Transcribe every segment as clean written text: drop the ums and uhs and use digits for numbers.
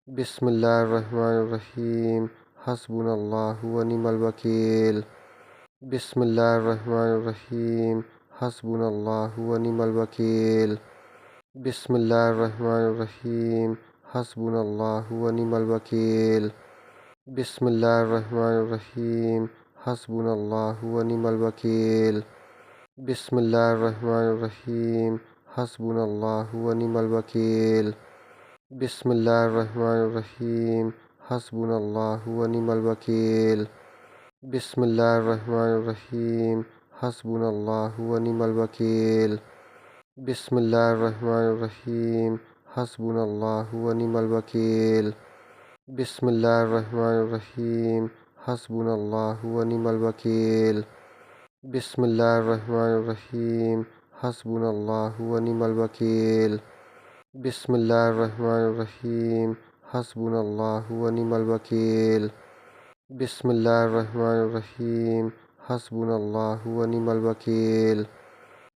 बिस्मिल्लाहिर्रहमानिर्रहीम। हस्बुनल्लाहु व निअमल वकील। बिस्मिल्लाहिर्रहमानिर्रहीम। हस्बुनल्लाहु व निअमल वकील। बिस्मिल्लाहिर्रहमानिर्रहीम। हस्बुनल्लाहु व निअमल वकील। बिस्मिल्लाहिर्रहमानिर्रहीम। हस्बुनल्लाहु व निअमल वकील। बिस्मिल्लाहिर्रहमानिर्रहीम। हस्बुनल्लाहु व निअमल वकील। बिस्मिल्लाहिर्रहमानिर्रहीम। हस्बुनल्लाहु व निअमल वकील। बिस्मिल्लाहिर्रहमानिर्रहीम। हस्बुनल्लाहु व निअमल वकील। बिस्मिल्लाहिर्रहमानिर्रहीम। हस्बुनल्लाहु व निअमल वकील। बिस्मिल्लाहिर्रहमानिर्रहीम। हस्बुनल्लाहु व निअमल वकील। बिस्मिल्लाहिर्रहमानिर्रहीम। हस्बुनल्लाहु व निअमल वकील। बिस्मिल्लाहिर्रहमानिर्रहीम। हस्बुनल्लाहु व निअमल वकील। बिस्मिल्लाहिर्रहमानिर्रहीम। हस्बुनल्लाहु व निअमल वकील।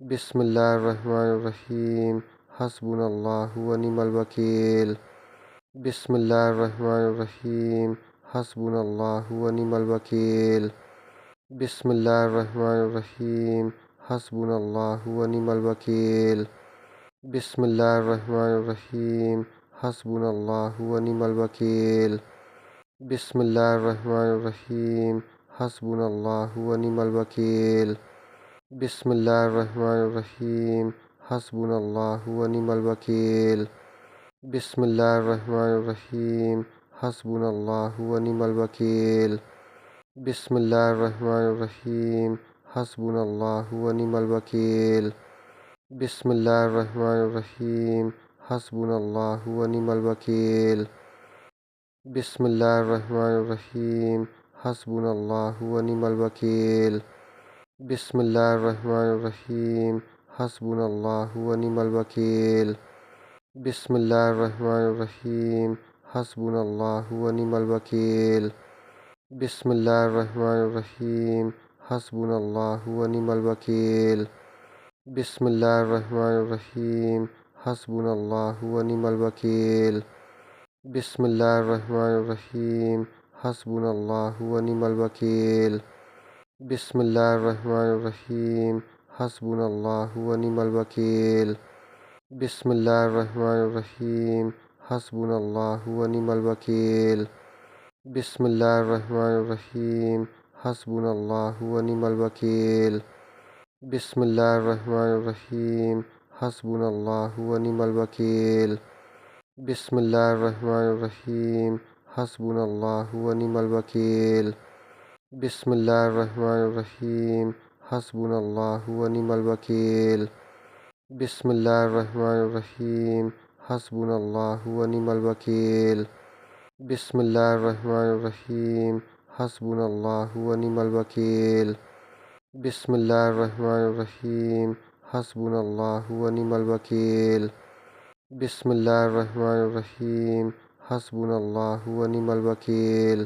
बिस्मिल्लाहिर्रहमानिर्रहीम। हस्बुनल्लाहु व निअमल वकील। बिस्मिल्लाहिर्रहमानिर्रहीम। हस्बुनल्लाहु व निअमल वकील। बिस्मिल्लाहिर्रहमानिर्रहीम। हस्बुनल्लाहु व निअमल वकील। बिस्मिल्लाहिर्रहमानिर्रहीम। हस्बुनल्लाहु व निअमल वकील। बिस्मिल्लाहिर्रहमानिर्रहीम। हस्बुनल्लाहु व निअमल वकील। बिस्मिल्लाहिर्रहमानिर्रहीम। हस्बुनल्लाहु व निअमल वकील। बिस्मिल्लाहिर्रहमानिर्रहीम। हस्बुनल्लाहु व निअमल वकील। बिस्मिल्लाहिर्रहमानिर्रहीम। हस्बुनल्लाहु व निअमल वकील। बिस्मिल्लाहिर्रहमानिर्रहीम। हस्बुनल्लाहु व निअमल वकील। बिस्मिल्लाहिर्रहमानिर्रहीम। हस्बुनल्लाहु व निअमल वकील। बिस्मिल्लाहिर्रहमानिर्रहीम। हस्बुनल्लाहु व निअमल वकील। बिस्मिल्लाहिर्रहमानिर्रहीम। हस्बुनल्लाहु व निअमल वकील। बिस्मिल्लाहिर्रहमानिर्रहीम। हस्बुनल्लाहु व निअमल वकील। बिस्मिल्लाहिर्रहमानिर्रहीम। हस्बुनल्लाहु व निअमल वकील। बिस्मिल्लाहिर्रहमानिर्रहीम। हस्बुनल्लाहु व निअमल वकील। बिस्मिल्लाहिर्रहमानिर्रहीम। हस्बुनल्लाहु व निअमल वकील। बिस्मिल्लाहिर्रहमानिर्रहीम। हस्बुनल्लाहु व निअमल वकील। बिस्मिल्लाहिर्रहमानिर्रहीम। हस्बुनल्लाहु व निअमल वकील। बिस्मिल्लाहिर्रहमानिर्रहीम। हस्बुनल्लाहु व निअमल वकील। बिस्मिल्लाहिर्रहमानिर्रहीम। हस्बुनल्लाहु व निअमल वकील। बिस्मिल्लाहिर्रहमानिर्रहीम। हस्बुनल्लाहु व निअमल वकील। बिस्मिल्लाहिर्रहमानिर्रहीम। हस्बुनल्लाहु व निअमल वकील। बिस्मिल्लाहिर्रहमानिर्रहीम। हस्बुनल्लाहु व निअमल वकील। बिस्मिल्लाहिर्रहमानिर्रहीम। हस्बुनल्लाहु व निअमल वकील। बिस्मिल्लाहिर्रहमानिर्रहीम। हस्बुनल्लाहु व निअमल वकील।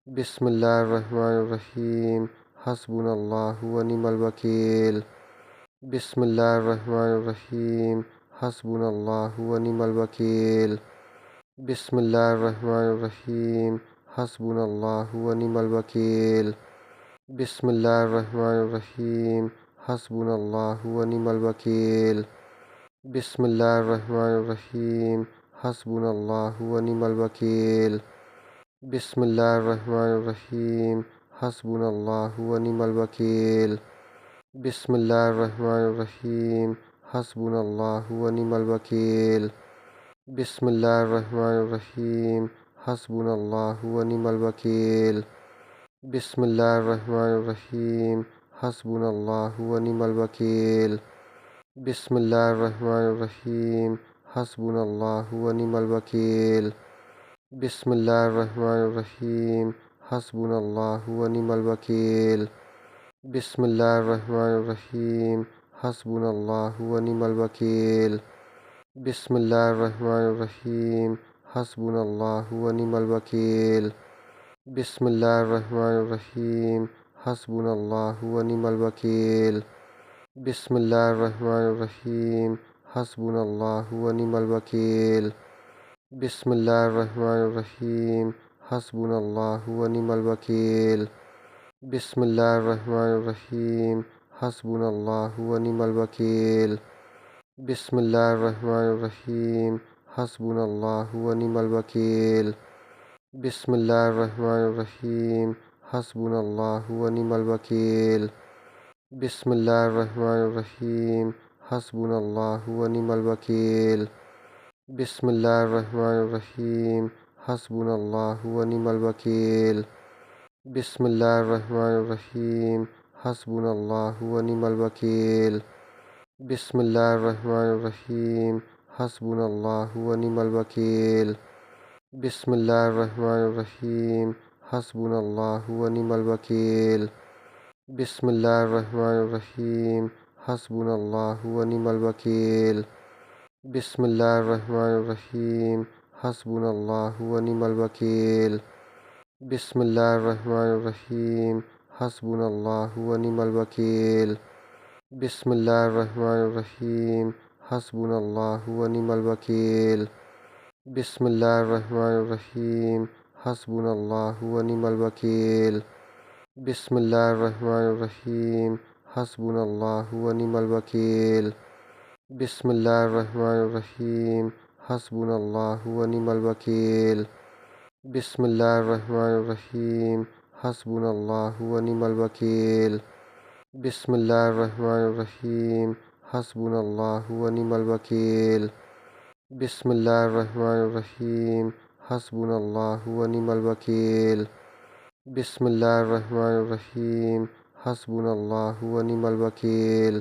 बिस्मिल्लाहिर्रहमानिर्रहीम। हस्बुनल्लाहु व निअमल वकील। बिस्मिल्लाहिर्रहमानिर्रहीम। हस्बुनल्लाहु व निअमल वकील। बिस्मिल्लाहिर्रहमानिर्रहीम। हस्बुनल्लाहु व निअमल वकील। बिस्मिल्लाहिर्रहमानिर्रहीम। हस्बुनल्लाहु व निअमल वकील। बिस्मिल्लाहिर्रहमानिर्रहीम। हस्बुनल्लाहु व निअमल वकील। बिस्मिल्लाहिर्रहमानिर्रहीम। हस्बुनल्लाहु व निअमल वकील। बिस्मिल्लाहिर्रहमानिर्रहीम। हस्बुनल्लाहु व निअमल वकील। बिस्मिल्लाहिर्रहमानिर्रहीम। हस्बुनल्लाहु व निअमल वकील। बिस्मिल्लाहिर्रहमानिर्रहीम। हस्बुनल्लाहु व निअमल वकील। बिस्मिल्लाहिर्रहमानिर्रहीम। हस्बुनल्लाहु व निअमल वकील। बिस्मिल्लाहिर्रहमानिर्रहीम। हस्बुनल्लाहु व निअमल वकील। बिस्मिल्लाहिर्रहमानिर्रहीम। हस्बुनल्लाहु व निअमल वकील। बिस्मिल्लाहिर्रहमानिर्रहीम। हस्बुनल्लाहु व निअमल वकील। बिस्मिल्लाहिर्रहमानिर्रहीम। हस्बुनल्लाहु व निअमल वकील। बिस्मिल्लाहिर्रहमानिर्रहीम। हस्बुनल्लाहु व निअमल वकील। बिस्मिल्लाहिर्रहमानिर्रहीम। हस्बुनल्लाहु व निअमल वकील। बिस्मिल्लाहिर्रहमानिर्रहीम। हस्बुनल्लाहु व निअमल वकील। बिस्मिल्लाहिर्रहमानिर्रहीम। हस्बुनल्लाहु व निअमल वकील। बिस्मिल्लाहिर्रहमानिर्रहीम। हस्बुनल्लाहु व निअमल वकील। बिस्मिल्लाहिर्रहमानिर्रहीम। हस्बुनल्लाहु व निअमल वकील। बिस्मिल्लाहिर्रहमानिर्रहीम। हस्बुनल्लाहु व निअमल वकील। बिस्मिल्लाहिर्रहमानिर्रहीम। हस्बुनल्लाहु व निअमल वकील। बिस्मिल्लाहिर्रहमानिर्रहीम। हस्बुनल्लाहु व निअमल वकील। बिस्मिल्लाहिर्रहमानिर्रहीम। हस्बुनल्लाहु व निअमल वकील। बिस्मिल्लाहिर्रहमानिर्रहीम। हस्बुनल्लाहु व निअमल वकील। बिस्मिल्लाहिर्रहमानिर्रहीम। हस्बुनल्लाहु व निअमल वकील। बिस्मिल्लाहिर्रहमानिर्रहीम। हस्बुनल्लाहु व निअमल वकील। बिस्मिल्लाहिर्रहमानिर्रहीम। हस्बुनल्लाहु व निअमल वकील। बिस्मिल्लाहिर्रहमानिर्रहीम। हस्बुनल्लाहु व निअमल वकील। बिस्मिल्लाहिर्रहमानिर्रहीम। हस्बुनल्लाहु व निअमल वकील। बिस्मिल्लाहिर्रहमानिर्रहीम। हस्बुनल्लाहु व निअमल वकील। बिस्मिल्लाहिर्रहमानिर्रहीम। हस्बुनल्लाहु व निअमल वकील। बिस्मिल्लाहिर्रहमानिर्रहीम। हस्बुनल्लाहु व निअमल वकील। बिस्मिल्लाहिर्रहमानिर्रहीम। हस्बुनल्लाहु व निअमल वकील। बिस्मिल्लाहिर्रहमानिर्रहीम। हस्बुनल्लाहु व निअमल वकील। बिस्मिल्लाहिर्रहमानिर्रहीम। हस्बुनल्लाहु व निअमल वकील।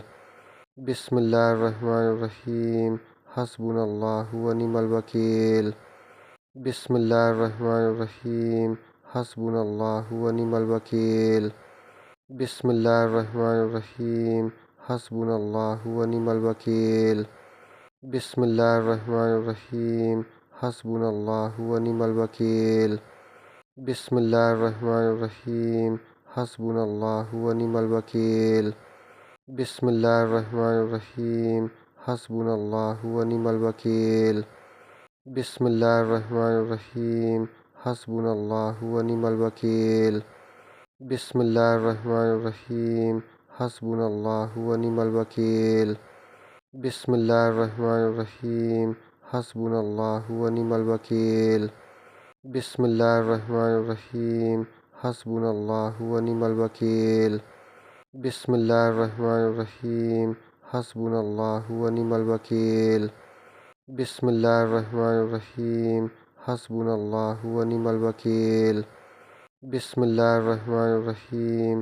बिस्मिल्लाहिर्रहमानिर्रहीम। हस्बुनल्लाहु व निअमल वकील। बिस्मिल्लाहिर्रहमानिर्रहीम। हस्बुनल्लाहु व निअमल वकील। बिस्मिल्लाहिर्रहमानिर्रहीम। हस्बुनल्लाहु व निअमल वकील। बिस्मिल्लाहिर्रहमानिर्रहीम। हस्बुनल्लाहु व निअमल वकील। बिस्मिल्लाहिर्रहमानिर्रहीम। हस्बुनल्लाहु व निअमल वकील। बिस्मिल्लाहिर्रहमानिर्रहीम। हस्बुनल्लाहु व निअमल वकील। बिस्मिल्लाहिर्रहमानिर्रहीम। हस्बुनल्लाहु व निअमल वकील। बिस्मिल्लाहिर्रहमानिर्रहीम। हस्बुनल्लाहु व निअमल वकील। बिस्मिल्लाहिर्रहमानिर्रहीम। हस्बुनल्लाहु व निअमल वकील। बिस्मिल्लाहिर्रहमानिर्रहीम। हस्बुनल्लाहु व निअमल वकील। बिस्मिल्लाहिर्रहमानिर्रहीम। हस्बुनल्लाहु व निअमल वकील। बिस्मिल्लाहिर्रहमानिर्रहीम। हस्बुनल्लाहु व निअमल वकील। बिस्मिल्लाहिर्रहमानिर्रहीम।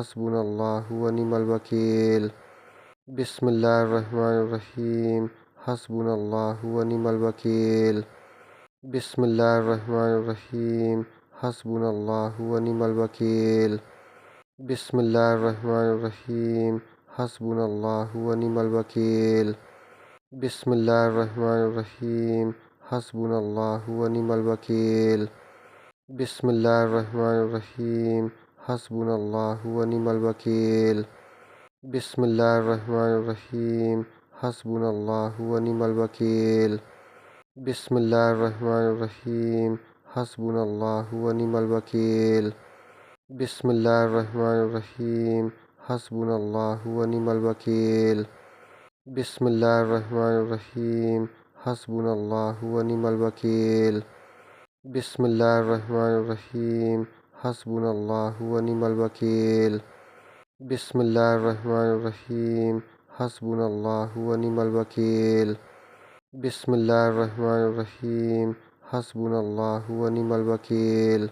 हस्बुनल्लाहु व निअमल वकील। बिस्मिल्लाहिर्रहमानिर्रहीम। हस्बुनल्लाहु व निअमल वकील। बिस्मिल्लाहिर्रहमानिर्रहीम। हस्बुनल्लाहु व निअमल वकील। बिस्मिल्लाहिर्रहमानिर्रहीम। हस्बुनल्लाहु व निअमल वकील। बिस्मिल्लाहिर्रहमानिर्रहीम। हस्बुनल्लाहु व निअमल वकील। बिस्मिल्लाहिर्रहमानिर्रहीम। हस्बुनल्लाहु व निअमल वकील। बिस्मिल्लाहिर्रहमानिर्रहीम। हस्बुनल्लाहु व निअमल वकील। बिस्मिल्लाहिर्रहमानिर्रहीम। हस्बुनल्लाहु व निअमल वकील। बिस्मिल्लाहिर्रहमानिर्रहीम। हस्बुनल्लाहु व निअमल वकील। बिस्मिल्लाहिर्रहमानिर्रहीम। हस्बुनल्लाहु व निअमल वकील। बिस्मिल्लाहिर्रहमानिर्रहीम। हस्बुनल्लाहु व निअमल वकील। बिस्मिल्लाहिर्रहमानिर्रहीम। हस्बुनल्लाहु व निअमल वकील।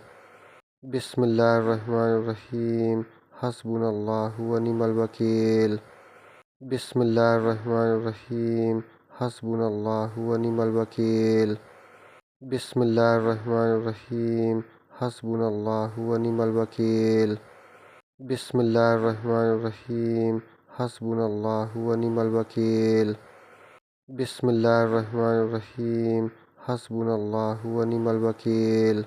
बिस्मिल्लाहिर्रहमानिर्रहीम। हस्बुनल्लाहु व निअमल वकील। बिस्मिल्लाहिर्रहमानिर्रहीम। हस्बुनल्लाहु व निअमल वकील। बिस्मिल्लाहिर्रहमानिर्रहीम। हस्बुनल्लाहु व निअमल वकील। बिस्मिल्लाहिर्रहमानिर्रहीम। हस्बुनल्लाहु व निअमल वकील। बिस्मिल्लाहिर्रहमानिर्रहीम। हस्बुनल्लाहु व निअमल वकील।